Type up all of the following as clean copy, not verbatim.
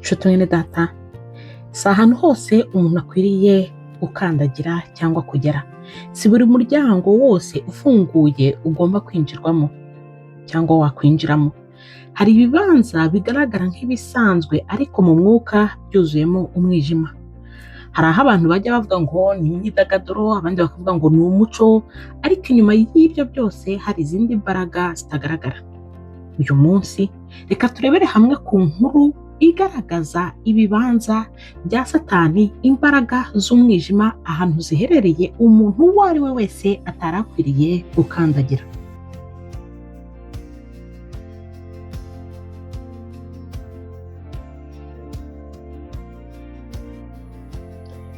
nshuti mwene data, si ahantu hose umuntu akwiriye gukandagira cyangwa kugera. Si buri muryango wose ufunguye ugomba kwinjirwamo cyangwa wakwinjiramo. Hari ibibanza bigaragara nk'ibisanzwe ariko mu mwuka byuzuyemo umwijima. Hari aho abantu bajya bavuga ngo ni imyidagaduro, abandi bakavuga ngo ni umuco, ariko inyuma y'ibyo byose hari izindi mbaraga zitagaragara. Uyu munsi reka turebere hamwe ku nkuru igaragaza ibibanza bya Satani, imbaraga z'umwijima, ahantu ziherereye umuntu uwo ari we wese atarakwiriye gukandagira.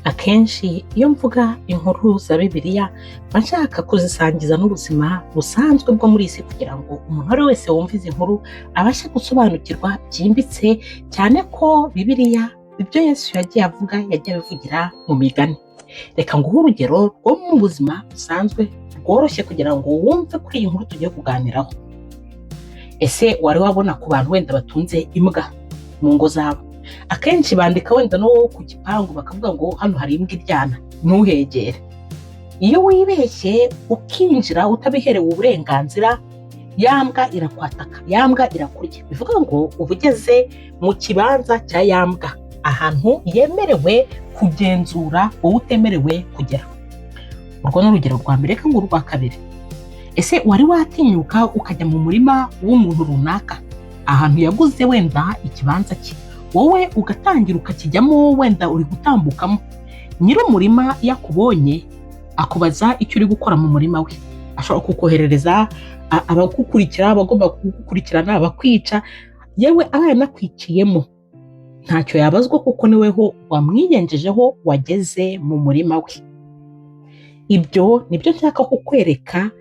Akenshi iyo mvuga inkuru za Bibiliya mba nshaka kuzisangiza n'ubuzima busanzwe bwo muri isi kugira ngo umuntu ari wese wumva izi nkuru abashe gusobanukirwa byimbitse, cyane ko Bibiliya ibyo Yesu yagiye avuga yagiye abivugira mu migani. Reka nguhe urugero rwo mu buzima busanzwe bworoshye kugira ngo wumve kuri iyi nkuru tugiye kuganiraho. Ese wari wabona ku bantu wenda batunze imbwa mu ngo zabo? Akenshi bandika wenda no ku gipangu bakavuga ngo hano hari imbwa iryana, ntuhegere. Iyo wibeshye ukinjira utabiherewe uburenganzira, yambwa irakwataka, yambwa irakurya. Bivuga ngo uba ugeze mu kibanza cya yambwa, ahantu yemerewe kugenzura wowe utemerewe kugera. Urwo ni urugero rwa mbere. Reka nguru rwa kabiri. Ese wari watinyuka ukajya mu murima w'umuntu runaka, ahantu yaguze wenda ikibanza cye, wowe ugatangira ukakijyamo, wenda uri gutambukamo. Nyir'umurima yakubonye akubaza icyo uri gukora mu murima we. Ashobora kukoherereza abagukurikira, abagomba kugukurikirana, abakwica, yewe aba yanakwiciyemo. Ntacyo yabazwa kuko niweho wamwiyenjejeho, wageze mu murima we. Ibyo nibyo nshaka kukwereka,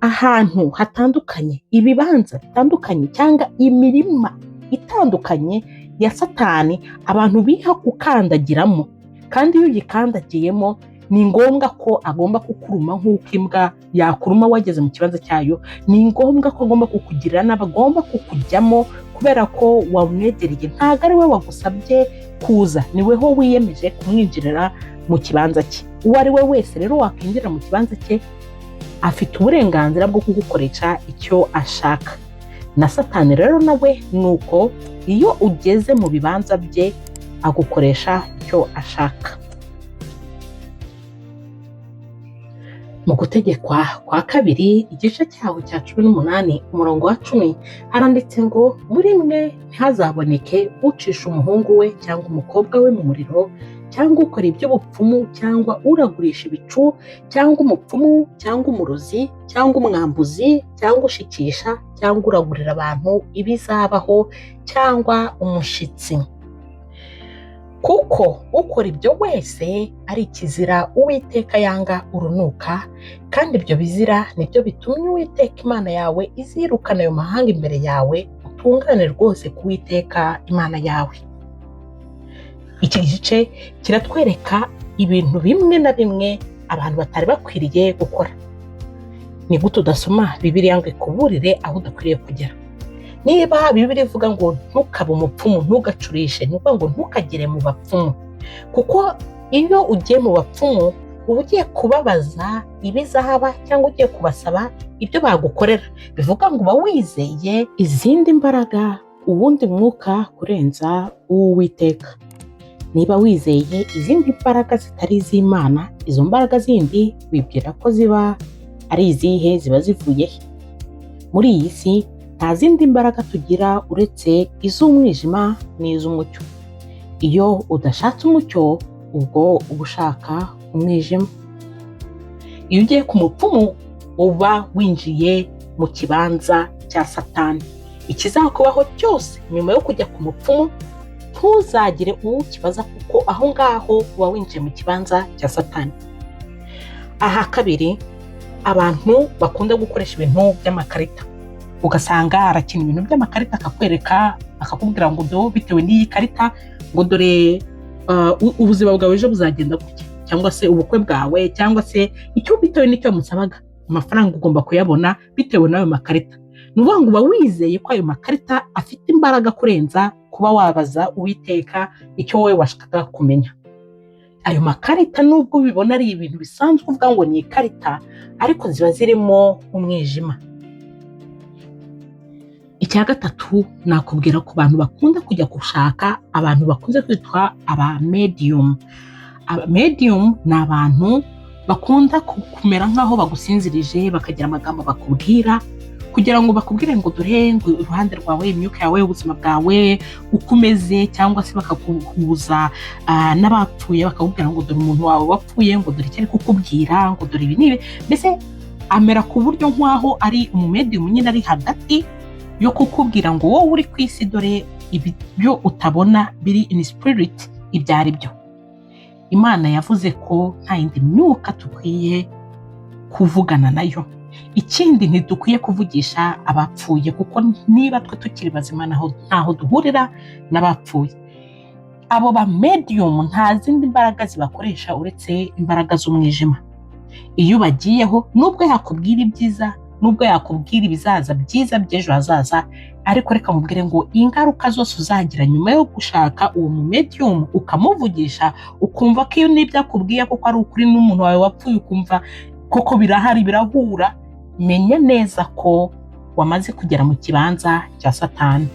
ahantu hatandukanye, ibibanza bitandukanye, cyangwa imirima itandukanye ya Satani abantu biha gukandagiramo. Kandi iyo uyikandagiyemo ni ngombwa ko agomba kukuruma nk'uko imbwa yakuruma wageze mu kibanza cyayo. Ni ngombwa ko agomba kukugirira nabi, agomba kukujyamo kubera ko wamwegereye. Ntabwo ari we wagusabye kuza, ni weho wiyemeje kumwinjirira mu kibanza cye. Uwo ari we wese rero wakwinjira mu kibanza cye afite uburenganzira bwo kugukoresha icyo ashaka. Na Satani rero nawe nuko, iyo ugeze mu bibanza bye agukoresha icyo ashaka. Mu Gutegekwa kwa kabiri igice cyaho cya 18 umurongo wa 10 haranditse ngo muri mwe ntihazaboneke ucisha umuhungu we cyangwa umukobwa we mu muriro, cyangwa ukora iby'ubupfumu, cyangwa uragurisha ibicu, cyangwa umupfumu, cyangwa umurozi, cyangwa umwambuzi, cyangwa ushikisha, cyangwa uragurira abantu ibizabaho, cyangwa umushitsi. Kuko ukora ibyo wese ari ikizira Uwiteka yanga urunuka, kandi ibyo bizira nibyo bitumye Uwiteka Imana yawe izirukana ayo mahanga imbere yawe, utungane rwose ku Uwiteka Imana yawe. Iki gice kiratwereka ibintu bimwe na bimwe abantu batari bakwiriye gukora. Ni gute udasoma Bibiliya ngo ikuburire aho udakwiriye kugera? Niba Bibiliya ivuga ngo ntukabe umupfumu, ntugacurishe, ni ukuvuga ngo ntukagere mu bapfumu, kuko iyo ugiye mu bapfumu uba ugiye kubabaza ibizaba cyangwa ugiye kubasaba ibyo bagukorera. Bivuga ngo uba wizeye izindi mbaraga, uwundi mwuka kurenza uw'Uwiteka. Niba wizeye izindi mbaraga zitari iz'Imana, izo mbaraga zindi wibwira ko ziba ari izihe? Ziba zivuye he? Muri iyi si nta zindi mbaraga tugira uretse iz'umwijima n'iz'umucyo. Iyo udashatse umucyo, ubwo uba ushaka umwijima. Iyo ugiye ku mupfumu uba winjiye mu kibanza cya Satani. Ikizakubaho cyose nyuma yo kujya ku mupfumu ntuzagire uwo ukibaza, kuko aho ngaho uba winjiye mu kibanza cya Satani. Aha kabiri, abantu bakunda gukoresha ibintu by'amakarita. Ugasanga arakina ibintu by'amakarita akakwereka, akakubwira ngo do bitewe n'iyi karita ngo dore ubuzima bwawe ejo buzagenda gutya, cyangwa se ubukwe bwawe, cyangwa se icyo bitewe n'icyo musabaga, amafaranga ugomba kuyabona bitewe n'ayo makarita. Ni ukuvuga ngo uba wizeye ko ayo makarita afite imbaraga kurenza kuba wabaza Uwiteka icyo wowe washakaga kumenya. Ayo makarita nubwo ubibona ari ibintu bisanzwe uvuga ngo ni ikarita, ariko ziba zirimo umwijima. Icya gatatu, nakubwira ku bantu bakunda kujya gushaka abantu bakunze kwitwa aba medium. Aba medium ni abantu bakunda kumera nk'aho bagusinzirije, bakagira amagambo bakubwira kugira ngo bakubwire ngo dore ngo iruhande rwawe, imyuka yawe, ubuzima bwawe uko umeze, cyangwa se bakakuhuza n'abapfuye, bakakubwira ngo dore umuntu wawe wapfuye, ngo dore icyo ari kukubwira, ngo dore ibi n'ibi. Mbese amera ku buryo nk'aho ari umumedium nyine, ari hagati yo kukubwira ngo wowe uri ku isi dore ibyo utabona biri in spirit ibyo ari byo. Imana yavuze ko nta yindi myuka dukwiye kuvugana nayo. Ikindi, ntidukwiye kuvugisha abapfuye, kuko niba twe tukiri bazima ntaho duhurira n'abapfuye. Abo ba medium nta zindi mbaraga zibakoresha uretse imbaraga z'umwijima. Iyo ubagiyeho, nubwo yakubwira ibyiza, nubwo yakubwira ibizaza byiza by'ejo hazaza, ariko reka mubwire ngo ingaruka zose uzagira nyuma yo gushaka uwo mu medium ukamuvugisha, ukumva ko iyo n'ibyo akubwiye kuko ari ukuri, n'umuntu wawe wapfuye ukumva koko birahari, birahura, menya neza ko wamaze kugera mu kibanza cya Satani.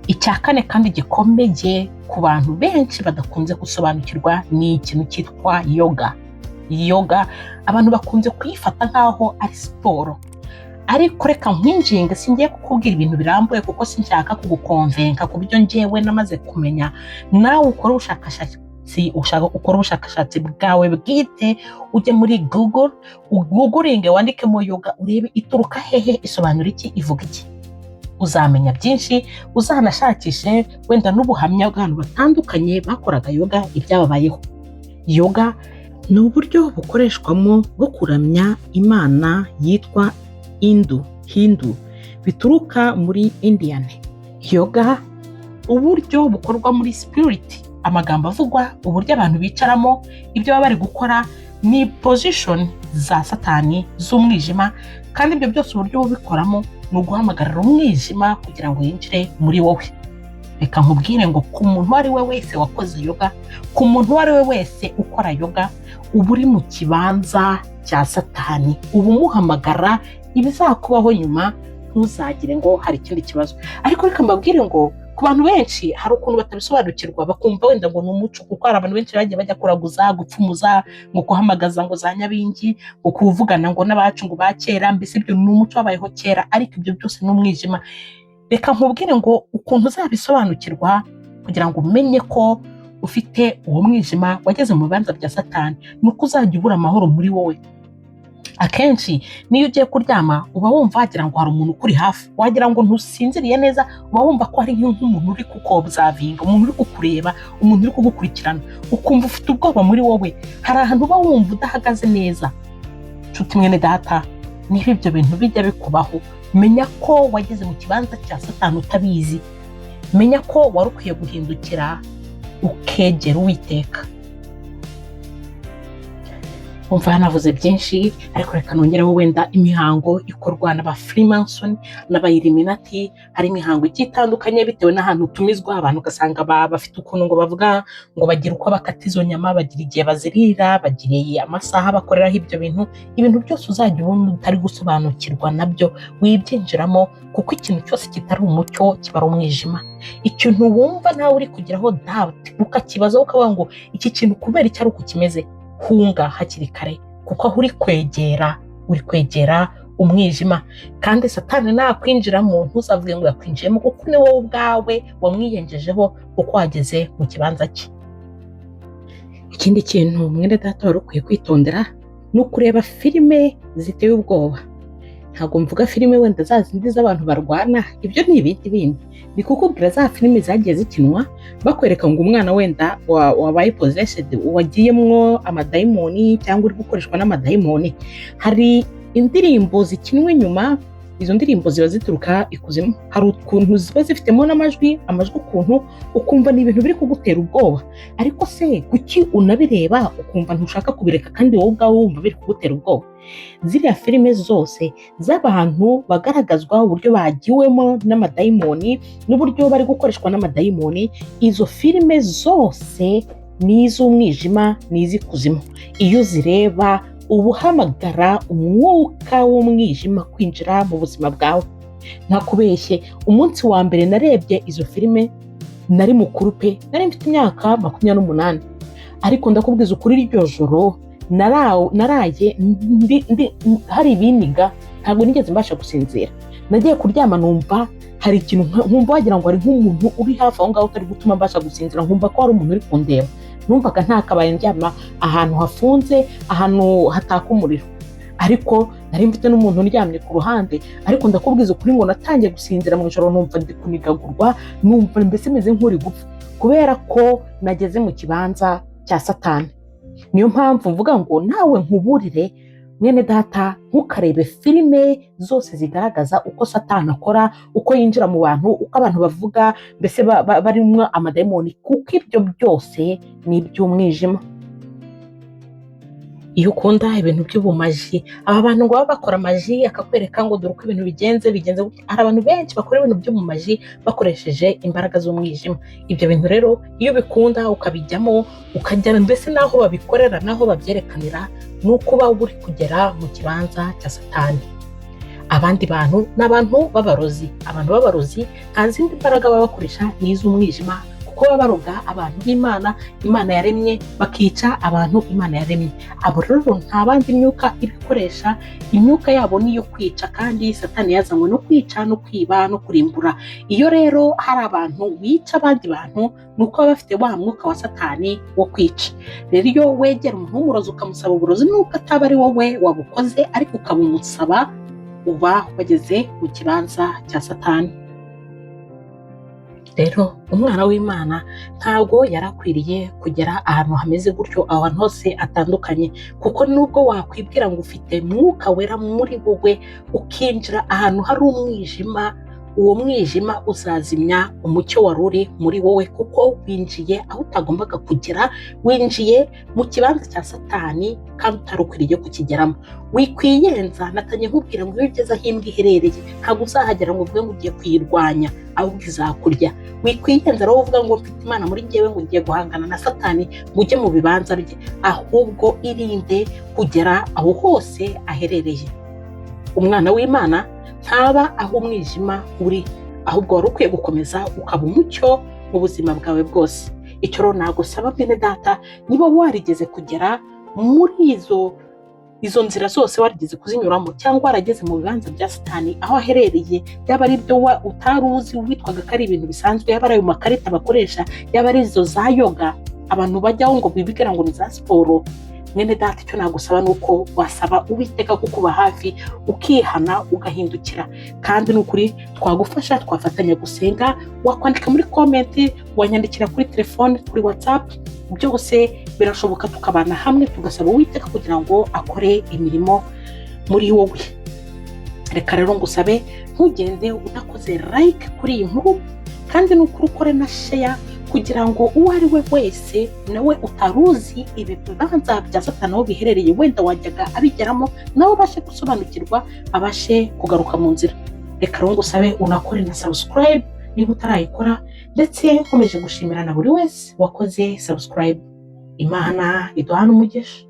Icya kane kandi gikomeye ku bantu benshi badakunze gusobanukirwa ni ikintu cyitwa yoga. Yoga abantu bakunze kuyifata nk'aho ari siporo, ariko reka nkwinginge, singiye kukubwira ibintu birambuye kuko sinshaka kugukonvenka ku byo njyewe namaze kumenya. Nawe ukora ubushakashatsi bwawe bwite, ujye muri Google, uguguringe, wandikemo yoga, urebe ituruka hehe, isobanura iki, ivuga iki. Uzamenya byinshi, uzanashakishe wenda n'ubuhamya bw'abantu batandukanye bakoraga yoga, ibyababayeho. Yoga ni uburyo bukoreshwamo bwo kuramya Imana yitwa Hindu, bituruka muri Indian. Yoga uburyo bukorwa muri spirit, amagambo avugwa, uburyo abantu bicaramo, ibyo baba bari gukora, ni position za Satani z'umwijima, kandi ibyo byose uburyo bubikoramo ni uguhamagarira umwijima kugira ngo yinjire muri wowe. Reka nkubwire ngo ku muntu uwo ari we wese wakoze yoga, ku muntu uwo ari we wese ukora yoga, uba uri mu kibanza cya Satani, uba umuhamagara ibizakubaho nyuma, ntuzagire ngo hari ikindi kibazo. Ariko reka mbabwire ngo ku bantu benshi hari ukuntu batabisobanukirwa, bakumva wenda ngo ni umuco, kuko hari abantu benshi bagiye bajya kuraguza, gupfumuza, ngo kuhamagaza ngo za nyabingi, ngo kuvugana ngo n'abacu ngo ba kera. Mbese ibyo ni umuco wabayeho kera, ariko ibyo byose ni umwijima. Reka nkubwire ngo ukuntu uzabisobanukirwa kugira ngo umenye ko ufite uwo mwijima wageze mu bibanza bya Satani, nuko uzajya ubura amahoro muri wowe. Akenshi niyo ugiye kuryama uba wumva wagira ngo hari umuntu ukuri hafi, wagira ngo ntusinziriye neza, uba wumva ko hari nk'umuntu uri kukobzavinga, umuntu uri kukureba, umuntu uri kugukurikirana, ukumva ufite ubwoba muri wowe. Hari ahantu uba wumva udahagaze neza. Nshuti mwene data, niba ibyo bintu bijya bikubaho, menya ko wageze mu kibanza cya Satani utabizi. Menya ko wari ukwiye guhindukira ukegera Uwiteka. Umva hanavuze byinshi, ariko reka nongereho wenda imihango ikorwa n'aba Freemason n'aba Illuminati. Hari imihango itandukanye bitewe n'ahantu utumizwa, abantu ugasanga bafite ukuntu ngo bavuga ngo bagira uko bakata izo nyama, bagira igihe bazirira, bagiriye amasaha bakoreraho ibyo bintu. Ibintu byose uzajya ubona utari gusobanukirwa nabyo wibyinjiramo, kuko ikintu cyose kitari umucyo kiba ari umwijima. Ikintu wumva nawe uri kugeraho doubt, ukakibaza ukavuga ngo iki kintu kubera icyo ari uko kimeze, hunga hakiri kare, kuko aho uri kwegera umwijima. Kandi Satani nakwinjiramo ntuzavuge ngo yakwinjiyemo, kuko ni wowe ubwawe wamwiyenjejeho kuko wageze mu kibanza cye. Ikindi kintu mwene data wari ukwiye kwitondera ni ukureba filime ziteye ubwoba. Ntabwo mvuga filime wenda za zindi z'abantu barwana, ibyo ni ibindi bindi. Ni kukubwira za filime zagiye zikinwa bakwereka ngo umwana wenda wabaye possessed, wagiyemwo amadayimoni cyangwa uri gukoreshwa n'amadayimoni. Hari indirimbo zikinwe nyuma izo ndirimbo ziba zituruka ikuzimu. Hari ukuntu ziba zifitemo n'amajwi ukuntu ukumva ni ibintu biri kugutera ubwoba, ariko se kuki unabireba ukumva ntushaka kubireka kandi wowe ubwawe wumva biri kugutera ubwoba? Ziriya filime zose z'abantu bagaragazwa uburyo bagiwemo n'amadayimoni n'uburyo bari gukoreshwa n'amadayimoni, izo filime zose ni iz'umwijima, ni iz'ikuzimu. Iyo uzireba uba uhamagara umwuka w'umwijima kwinjira mu buzima bwawe. Ntakubeshye, umunsi wa mbere narebye izo filime nari mukuru pe, nari mfite imyaka 28, ariko ndakubwiza ukuri iryo joro naraye hari ibiniga, ntabwo nigeze mbasha gusinzira. Nagiye kuryama numva hari ikintu, nkumva wagira ngo hari nk'umuntu uri hafi aho ngaho utari gutuma mbasha gusinzira, nkumva ko hari umuntu uri kundeba. Numvaga ntakabaye ndyama ahantu hafunze, ahantu hataka umuriro, ariko nari mfite n'umuntu uryamye ku ruhande. Ariko ndakubwiza ukuri ngo natangiye gusinzira mu ijoro numva ndi kunigagurwa, numva mbese meze nk'uri gupfa, kubera ko nageze mu kibanza cya Satani. Niyo mpamvu mvuga ngo nawe nkuburire mwene data, ntukarebe filime zose zigaragaza uko Satani akora, uko yinjira mu bantu, uko abantu bavuga mbese barimo amadayimoni, kuko ibyo byose ni iby'umwijima. Iyo ukunda ibintu by'ubumaji, aba bantu ngo baba bakora maji akakwereka ngo dore uko ibintu bigenze. Hari abantu benshi bakora ibintu by'ubumaji bakoresheje imbaraga z'umwijima. Ibyo bintu rero iyo bikunda ukabijyamo, ukajya mbese naho babikorera, naho babyerekanira, nuko uba uri kugera mu kibanza cya Satani. Abandi bantu ni abantu b'abarozi. Abantu b'abarozi nta zindi mbaraga baba bakoresha, ni iz'umwijima, kuko baba baroga abantu b'Imana, Imana yaremye, bakica abantu Imana yaremye. Abo rero nta bandi myuka ibikoresha, imyuka yabo niyo kwica, kandi Satani yazanywe no kwica, no kwiba, no kurimbura. Iyo rero hari abantu bica abandi bantu, nuko baba bafite wa mwuka wa Satani wo kwica. Rero iyo wegera umuntu w'umurozi ukamusaba uburozi, nuko ataba ari wowe wabukoze, ariko ukabumusaba, uba wageze mu kibanza cya Satani. Rero umwana w'Imana ntabwo yarakwiriye kugera ahantu hameze gutyo, ahantu hose atandukanye, kuko nubwo wakwibwira ngo ufite mwuka wera muri wowe, ukinjira ahantu hari umwijima, uwo mwijima uzazimya umucyo wari uri muri wowe, kuko winjiye aho utagombaga kugera, winjiye mu kibanza cya Satani kandi utarukwiriye kukigeramo. Wikwiyenza, natanye nkubwira ngo iyo ugeze aho imbwa iherereye ntabwo uzahagera ngo uvuge ngo ugiye kuyirwanya, ahubwo izakurya. Wikwiyenza rero uvuga ngo mfite Imana muri njyewe, ngo ngiye guhangana na Satani, ngo ujye mu bibanza bye, ahubwo irinde kugera aho hose aherereye. Umwana w'Imana ntaba aho umwijima uri, ahubwo wari ukwiye gukomeza ukaba umucyo mu buzima bwawe bwose. Icyo rero nagusaba bene data, niba warigeze kugera muri izo nzira zose, warigeze kuzinyuramo, cyangwa warageze mu bibanza bya Satani aho aherereye, yaba ari ibyo utari uzi witwaga ko ari ibintu bisanzwe, yaba ari ayo makarita bakoresha, yaba ari izo za yoga abantu bajyaho ngo bibwira ngo ni za siporo, mwene data icyo nagusaba ni uko wasaba Uwiteka kukuba hafi, ukihana, ugahindukira. Kandi ni ukuri twagufasha, twafatanya gusenga, wakwandika muri komenti, wanyandikira kuri telefone, kuri WhatsApp, byose birashoboka, tukabana hamwe tugasaba Uwiteka kugira ngo akore imirimo muri wowe. Reka rero ngusabe ntugende udakoze like kuri iyi nkuru, kandi n'ukuri ukore na share, kugira ngo uwo ari we wese nawe utaruzi ibi bibanza bya Satani aho biherereye, wenda wajyaga abigeramo, nawe abashe gusobanukirwa, abashe kugaruka mu nzira. Reka rero ngusabe unakore na subscribe niba utarayikora, ndetse nkomeje gushimira na buri wese wakoze subscribe. Imana iduhane umugisha.